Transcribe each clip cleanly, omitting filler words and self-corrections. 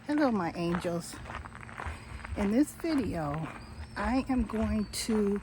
Hello my angels. In this video, I am going to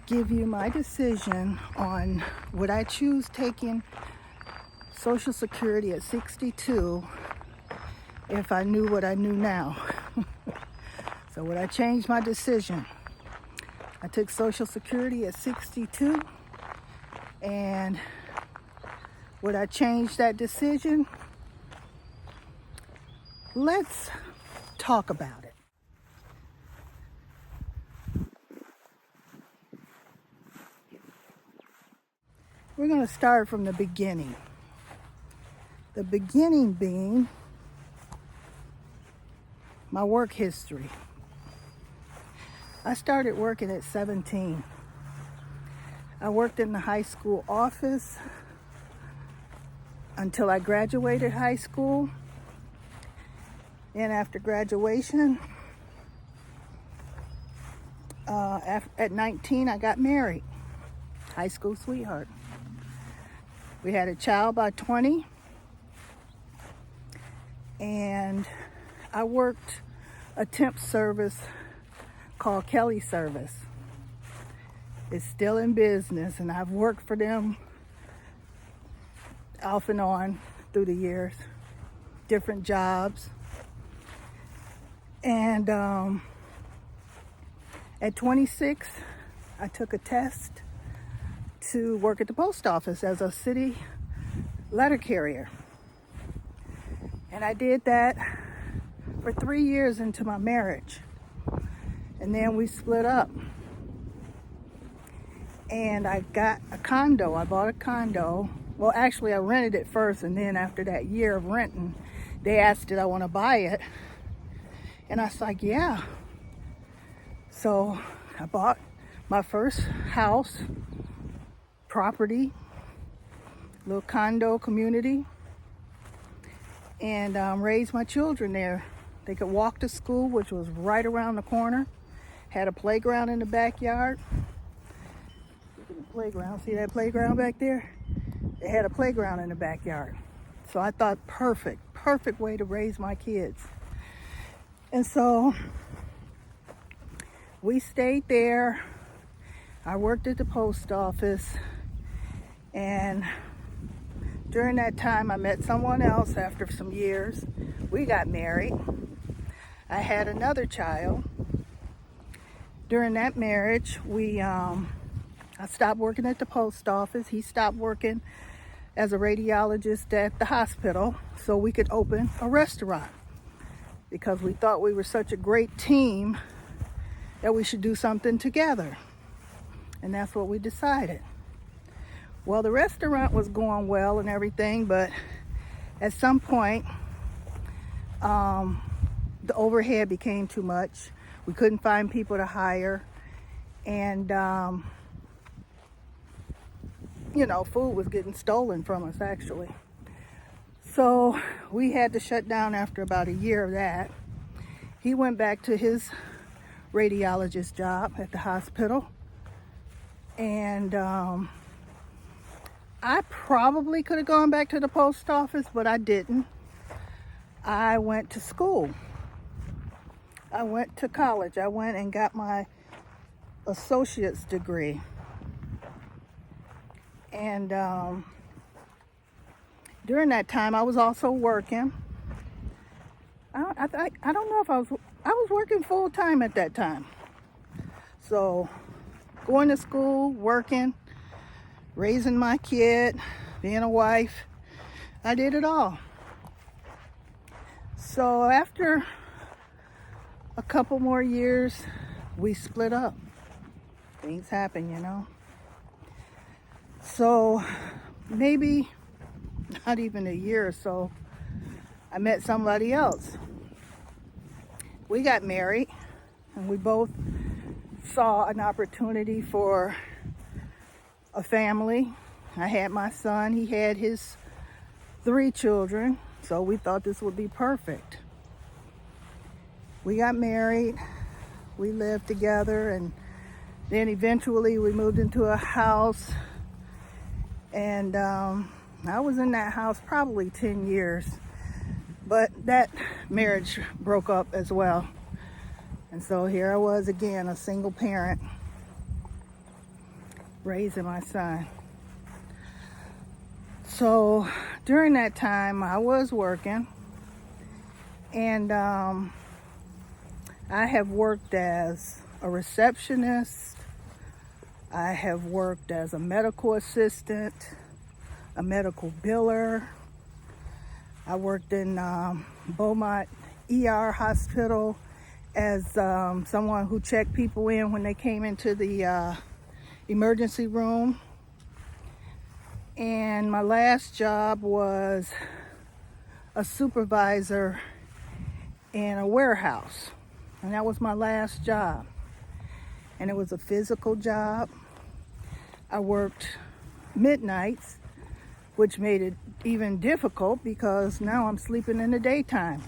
give you my decision on would I choose taking Social Security at 62 if I knew what I knew now. So would I change my decision? I took Social Security at 62, and would I change that decision? Let's talk about it. We're going to start from the beginning. The beginning being my work history. I started working at 17. I worked in the high school office until I graduated high school. And after graduation, at 19, I got married. High school sweetheart. We had a child by 20. And I worked a temp service called Kelly Service. It's still in business, and I've worked for them off and on through the years, different jobs. And at 26, I took a test to work at the post office as a city letter carrier. And I did that for 3 years into my marriage. And then we split up. And I got a condo. I bought a condo. Well, actually, I rented it first, and then after that year of renting, they asked did I want to buy it. And I was like, yeah. So I bought my first house, property, little condo community, and raised my children there. They could walk to school, which was right around the corner. Had a playground in the backyard. Look at the playground. See that playground back there? They had a playground in the backyard. So I thought perfect way to raise my kids. And so we stayed there. I worked at the post office, and during that time I met someone else after some years. We got married. I had another child. During that marriage, I stopped working at the post office. He stopped working as a radiologist at the hospital so we could open a restaurant, because we thought we were such a great team that we should do something together. And that's what we decided. Well, the restaurant was going well and everything, but at some point, the overhead became too much. We couldn't find people to hire. And, food was getting stolen from us, actually. So we had to shut down after about a year of that. He went back to his radiologist job at the hospital. And I probably could have gone back to the post office, but I didn't. I went to school. I went to college. I went and got my associate's degree. And during that time, I was also working. I don't know if I was working full time at that time. So going to school, working, raising my kid, being a wife, I did it all. So after a couple more years, we split up. Things happen, So maybe not even a year or so, I met somebody else. We got married, and we both saw an opportunity for a family. I had my son, he had his 3 children, so we thought this would be perfect. We got married, we lived together, and then eventually we moved into a house, and I was in that house probably 10 years. But that marriage broke up as well. And so here I was again, a single parent, raising my son. So during that time, I was working, and I have worked as a receptionist. I have worked as a medical assistant, a medical biller. I worked in Beaumont ER Hospital as someone who checked people in when they came into the emergency room. And my last job was a supervisor in a warehouse. And that was my last job. And it was a physical job. I worked midnights, which made it even difficult because now I'm sleeping in the daytime.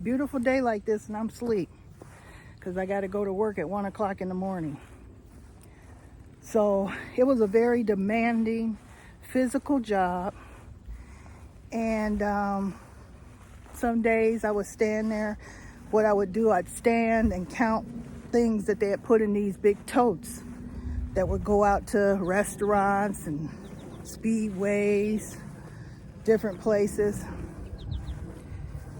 Beautiful day like this and I'm asleep because I got to go to work at 1 o'clock in the morning. So it was a very demanding physical job. And some days I would stand there. What I would do, I'd stand and count things that they had put in these big totes that would go out to restaurants and speedways, different places.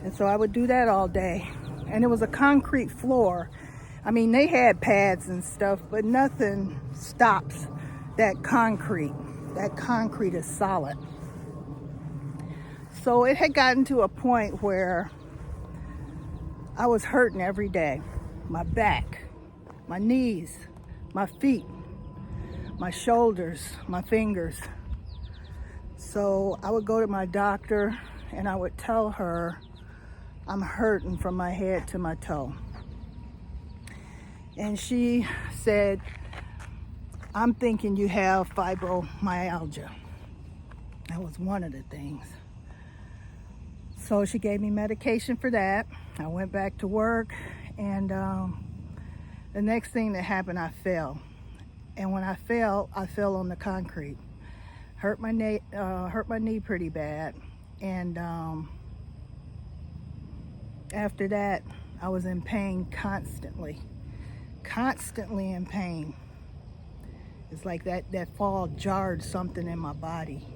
And so I would do that all day. And it was a concrete floor. I mean, they had pads and stuff, but nothing stops that concrete. That concrete is solid. So it had gotten to a point where I was hurting every day. My back, my knees, my feet, my shoulders, my fingers. So I would go to my doctor and I would tell her I'm hurting from my head to my toe. And she said, I'm thinking you have fibromyalgia. That was one of the things. So she gave me medication for that. I went back to work, and the next thing that happened, I fell. And when I fell on the concrete. Hurt my knee pretty bad. And after that, I was in pain constantly in pain. It's like that fall jarred something in my body.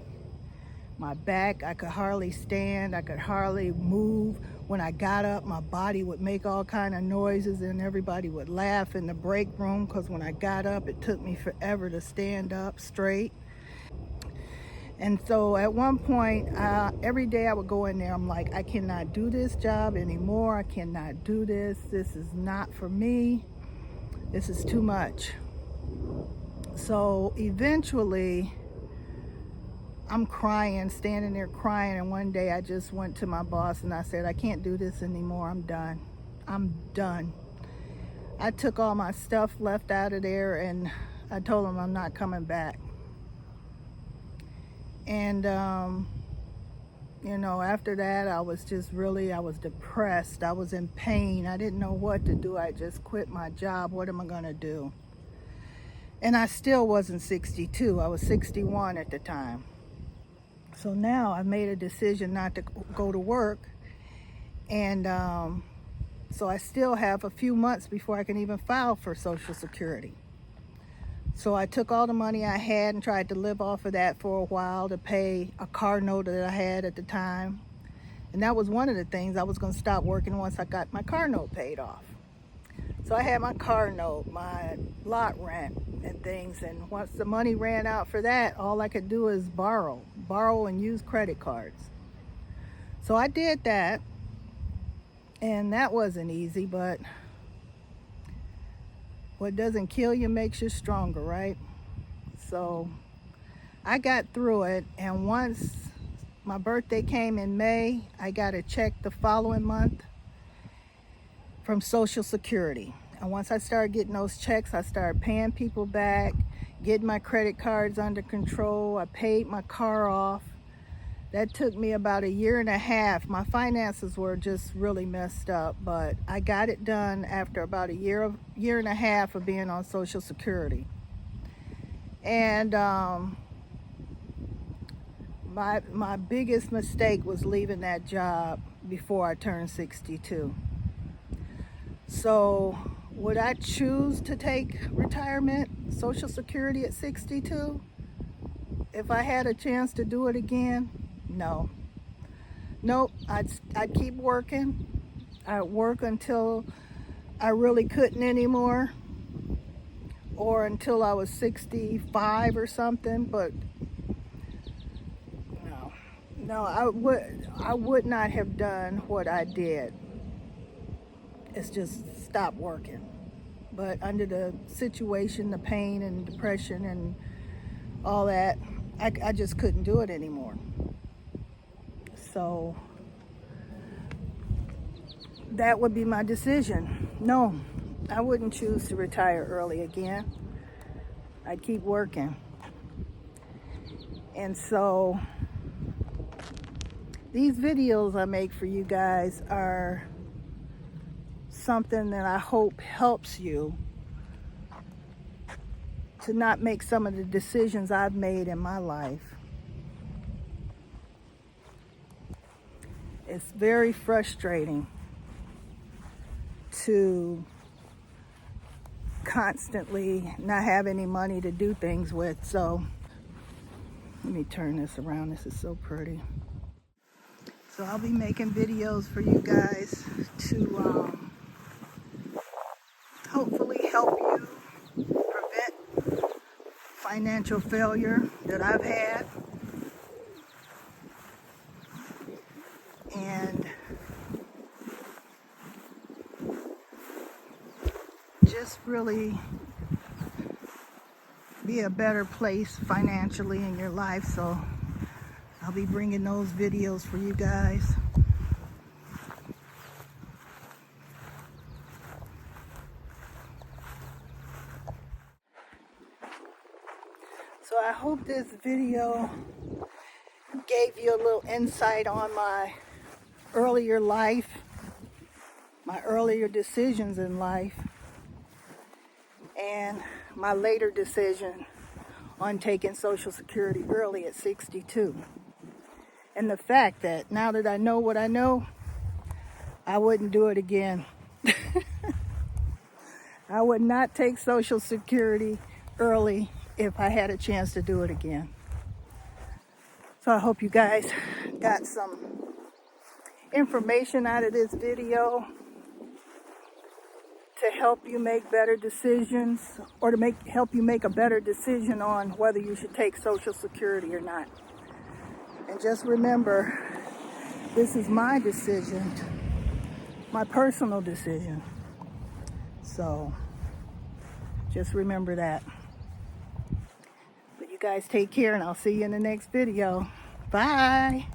My back, I could hardly stand, I could hardly move. When I got up, my body would make all kind of noises and everybody would laugh in the break room because when I got up, it took me forever to stand up straight. And so at one point, every day I would go in there, I'm like, I cannot do this job anymore. I cannot do this. This is not for me. This is too much. So eventually, I'm crying, standing there crying, and one day I just went to my boss and I said, I can't do this anymore. I'm done. I'm done. I took all my stuff left out of there and I told him I'm not coming back. And, after that, I was depressed. I was in pain. I didn't know what to do. I just quit my job. What am I going to do? And I still wasn't 62. I was 61 at the time. So now I've made a decision not to go to work. And so I still have a few months before I can even file for Social Security. So I took all the money I had and tried to live off of that for a while to pay a car note that I had at the time. And that was one of the things. I was going to stop working once I got my car note paid off. So I had my car note, my lot rent and things. And once the money ran out for that, all I could do is borrow and use credit cards. So I did that. And that wasn't easy, but what doesn't kill you makes you stronger, right? So I got through it. And once my birthday came in May, I got a check the following month from Social Security. And once I started getting those checks, I started paying people back, getting my credit cards under control. I paid my car off. That took me about 1.5 years. My finances were just really messed up, but I got it done after about 1.5 years of being on Social Security. And my biggest mistake was leaving that job before I turned 62. So would I choose to take retirement, Social Security at 62? If I had a chance to do it again? No. Nope, I'd keep working. I'd work until I really couldn't anymore, or until I was 65 or something, but no, I would not have done what I did. It's just stop working. But under the situation, the pain and depression and all that, I just couldn't do it anymore. So that would be my decision. No, I wouldn't choose to retire early again. I'd keep working. And so these videos I make for you guys are something that I hope helps you to not make some of the decisions I've made in my life. It's very frustrating to constantly not have any money to do things with. So let me turn this around. This is so pretty. So I'll be making videos for you guys to hopefully help you prevent financial failure that I've had, and just really be a better place financially in your life. So I'll be bringing those videos for you guys. So I hope this video gave you a little insight on my earlier life, my earlier decisions in life, and my later decision on taking Social Security early at 62. And the fact that now that I know what I know, I wouldn't do it again. I would not take Social Security early if I had a chance to do it again. So I hope you guys got some information out of this video to help you make better decisions, or to help you make a better decision on whether you should take Social Security or not. And just remember, this is my decision, my personal decision. So just remember that. But you guys take care, and I'll see you in the next video. Bye.